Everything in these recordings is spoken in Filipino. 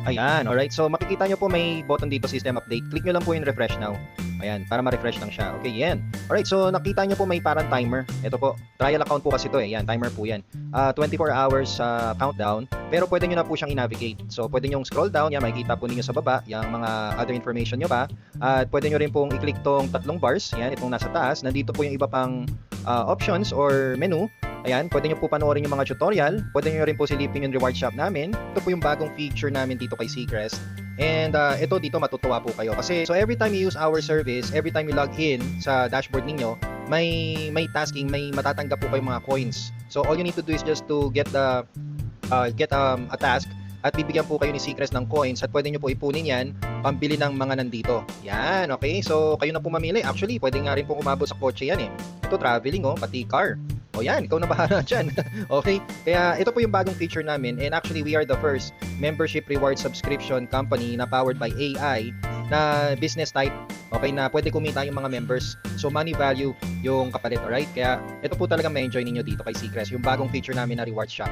Ayan, alright. So makikita nyo po may button dito, system update. Click nyo lang po yung refresh now. Ayan, para ma-refresh lang siya. Okay, yan. Alright, so nakita nyo po may parang timer. Ito po, trial account po kasi ito eh. Yan, timer po yan. 24 hours countdown. Pero pwede nyo na po siyang i-navigate. So pwede nyo scroll down. Yan, makikita po ninyo sa baba yung mga other information nyo pa. At pwede nyo rin pong i-click tong tatlong bars. Yan, itong nasa taas. Nandito po yung iba pang options or menu. Ayan, pwede nyo po panoorin yung mga tutorial. Pwede nyo rin po silipin yung reward shop namin. Ito po yung bagong feature namin dito kay Seacrest. And ito dito matutuwa po kayo. Kasi so every time you use our service, every time you log in sa dashboard ninyo, may tasking, may matatanggap po kayong mga coins. So all you need to do is just to get a task at bibigyan po kayo ni Seacrest ng coins at pwede nyo po ipunin yan pambili ng mga nandito. Yan, okay? So kayo na po mamili. Actually, pwede nga rin po umabot sa kotse yan eh. Ito traveling pati car. O yan, ikaw na bahala dyan. Okay? Kaya ito po yung bagong feature namin and actually we are the first membership reward subscription company na powered by AI na business type, okay, na pwede kumita yung mga members. So money value yung kapalit, alright? Kaya ito po talaga ma-enjoy ninyo dito kay Seacrest, yung bagong feature namin na reward shop.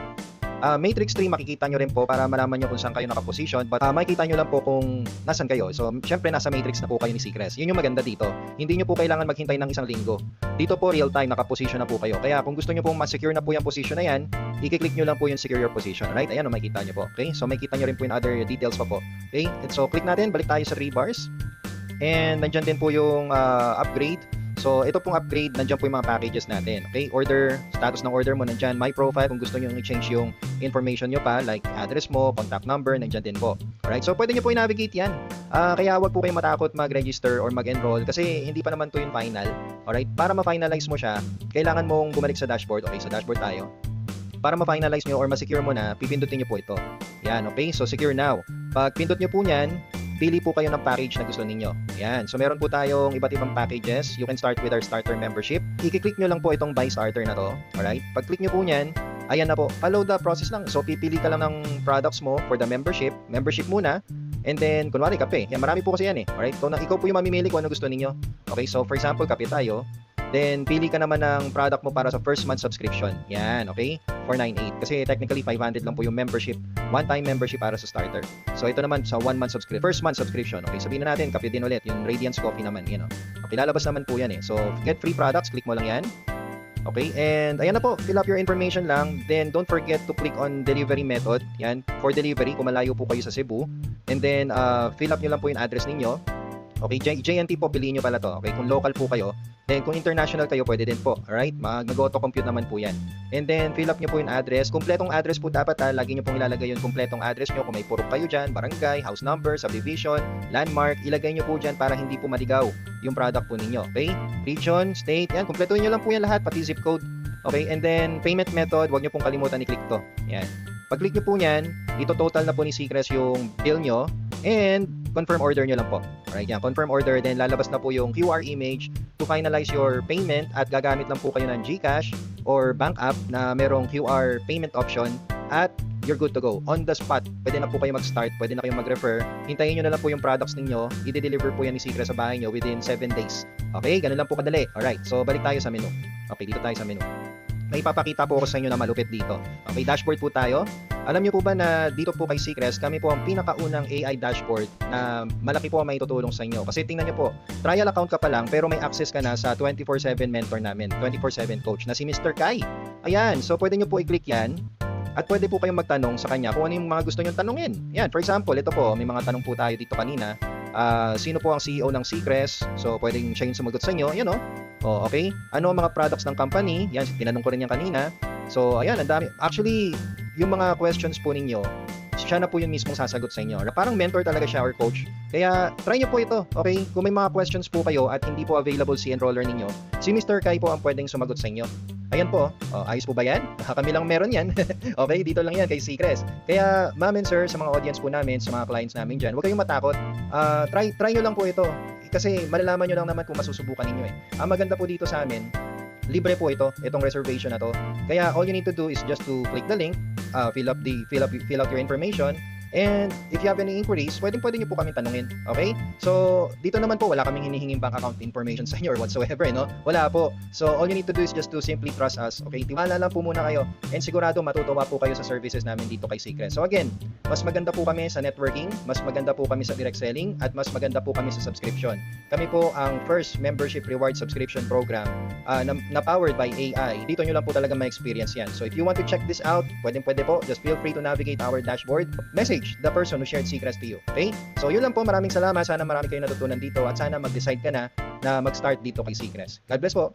Matrix 3 makikita nyo rin po para malaman nyo kung saan kayo nakaposition, but makikita nyo lang po kung nasan kayo. So syempre nasa matrix na po kayo ni Seacrest. Yun yung maganda dito. Hindi nyo po kailangan maghintay ng isang linggo. Dito po real time nakaposition na po kayo. Kaya kung gusto nyo pong ma-secure na po yung position na yan, i-click nyo lang po yung secure your position. Right? Ayan, makikita nyo po. Okay? So makikita nyo rin po yung other details pa po. Okay? And so click natin, balik tayo sa 3 bars. And nandyan din po yung upgrade. So, ito pong upgrade, nandiyan po yung mga packages natin. Okay? Order, status ng order mo, nandiyan. My profile, kung gusto nyo i-change yung information nyo pa, like address mo, contact number, nandiyan din po. Alright? So, pwede nyo po i-navigate yan. Kaya wag po kayong matakot mag-register or mag-enroll kasi hindi pa naman to yung final. Alright? Para ma-finalize mo siya, kailangan mong bumalik sa dashboard. Okay, sa dashboard tayo. Para ma-finalize nyo or ma-secure mo na, pipindutin nyo po ito. Yan, okay? So, secure now. Pag pindot nyo po yan, pili po kayo ng package na gusto ninyo. Ayan. So, meron po tayong iba't ibang packages. You can start with our starter membership. I-click nyo lang po itong buy starter na to. Alright? Pag-click nyo po nyan, ayan na po. Follow the process lang. So, pipili ka lang ng products mo for the membership. Membership muna. And then, kunwari, kape. Yan, marami po kasi yan eh. Alright? Ikaw po yung mamimili kung ano gusto ninyo. Okay? So, for example, kape tayo. Then, pili ka naman ng product mo para sa first month subscription. Yan, okay? 498. Kasi technically, 500 lang po yung membership. One-time membership para sa starter. So, ito naman sa first month subscription. Okay, sabihin na natin, kape din ulit. Yung Radiance Coffee naman, yun o. Okay, lalabas naman po yan eh. So, get free products, click mo lang yan. Okay, and ayan na po, fill up your information lang. Then, don't forget to click on delivery method. Yan, for delivery, kung malayo po kayo sa Cebu. And then, fill up nyo lang po yung address ninyo. Okay, JNT po, piliin nyo pala to. Okay, kung local po kayo. Then, kung international kayo, pwede din po. Alright? Mag-auto-compute naman po yan. And then, fill up nyo po yung address. Kumpletong address po dapat lagi nyo pong ilalagay yung kumpletong address nyo. Kung may purok kayo dyan, barangay, house number, subdivision, landmark, ilagay nyo po dyan para hindi po maligaw yung product po ninyo. Okay? Region, state, yan. Kumpletuhin nyo lang po yan lahat, pati zip code. Okay? And then, payment method, huwag nyo pong kalimutan i-click to. Yan. Pag-click nyo po yan, ito total na po ni Seacrest yung bill nyo. And, confirm order nyo lang po. Alright, yan. Confirm order. Then, lalabas na po yung QR image to finalize your payment at gagamit lang po kayo ng GCash or bank app na merong QR payment option at you're good to go. On the spot, pwede na po kayo mag-start, pwede na kayong mag-refer. Hintayin nyo na lang po yung products ninyo. I-deliver po yan ni Seacrest sa bahay nyo within 7 days. Okay, ganun lang po kadali. Alright, so balik tayo sa menu. Okay, dito tayo sa menu. May ipapakita po ako sa inyo na malupit dito. Okay, dashboard po tayo. Alam niyo po ba na dito po kay Seacrest, kami po ang pinakaunang AI dashboard na malaki po ang maitutulong sa inyo. Kasi tingnan niyo po, trial account ka pa lang pero may access ka na sa 24/7 mentor namin, 24/7 coach na si Mr. Kai. Ayan, so pwede niyo po i-click yan. At pwede po kayong magtanong sa kanya kung ano yung mga gusto nyo tanungin. Yan, for example, ito po, may mga tanong po tayo dito kanina. Sino po ang CEO ng Seacrest? So, pwedeng siya yung sumagot sa inyo. Yan o. Oh, okay. Ano ang mga products ng company? Yan, tinanong ko rin yan kanina. So, ayan, ang dami. Actually, yung mga questions po ninyo, siya na po yung mismong sasagot sa inyo. Parang mentor talaga siya or coach. Kaya, try nyo po ito. Okay? Kung may mga questions po kayo at hindi po available si enroller ninyo, si Mr. Kai po ang pwedeng sumagot sa inyo. Ayan po. Ayos po ba yan? Kami lang meron yan. Okay, dito lang yan kay Seacrest. Kaya, ma'am and sir, sa mga audience po namin, sa mga clients namin dyan, huwag kayong matakot. Try nyo lang po ito. Kasi malalaman nyo lang naman kung masusubukan ninyo eh. Ang maganda po dito sa amin, libre po itong reservation na to. Kaya all you need to do is just to click the link, fill out your information, And if you have any inquiries, pwede nyo po kami tanungin. Okay? So, dito naman po, wala kaming hinihinging bank account information sa inyo or whatsoever, no? Wala po. So, all you need to do is just to simply trust us. Okay? Tiwala lang po muna kayo. And sigurado matutuwa po kayo sa services namin dito kay Secret. So, again, mas maganda po kami sa networking, mas maganda po kami sa direct selling, at mas maganda po kami sa subscription. Kami po ang first membership reward subscription program na powered by AI. Dito nyo lang po talaga ma-experience yan. So, if you want to check this out, pwede po. Just feel free to navigate our dashboard. Message the person who shared secrets to you. Okay? So, yun lang po. Maraming salamat. Sana marami kayo natutunan dito at sana mag-decide ka na mag-start dito kay Secrets. God bless po.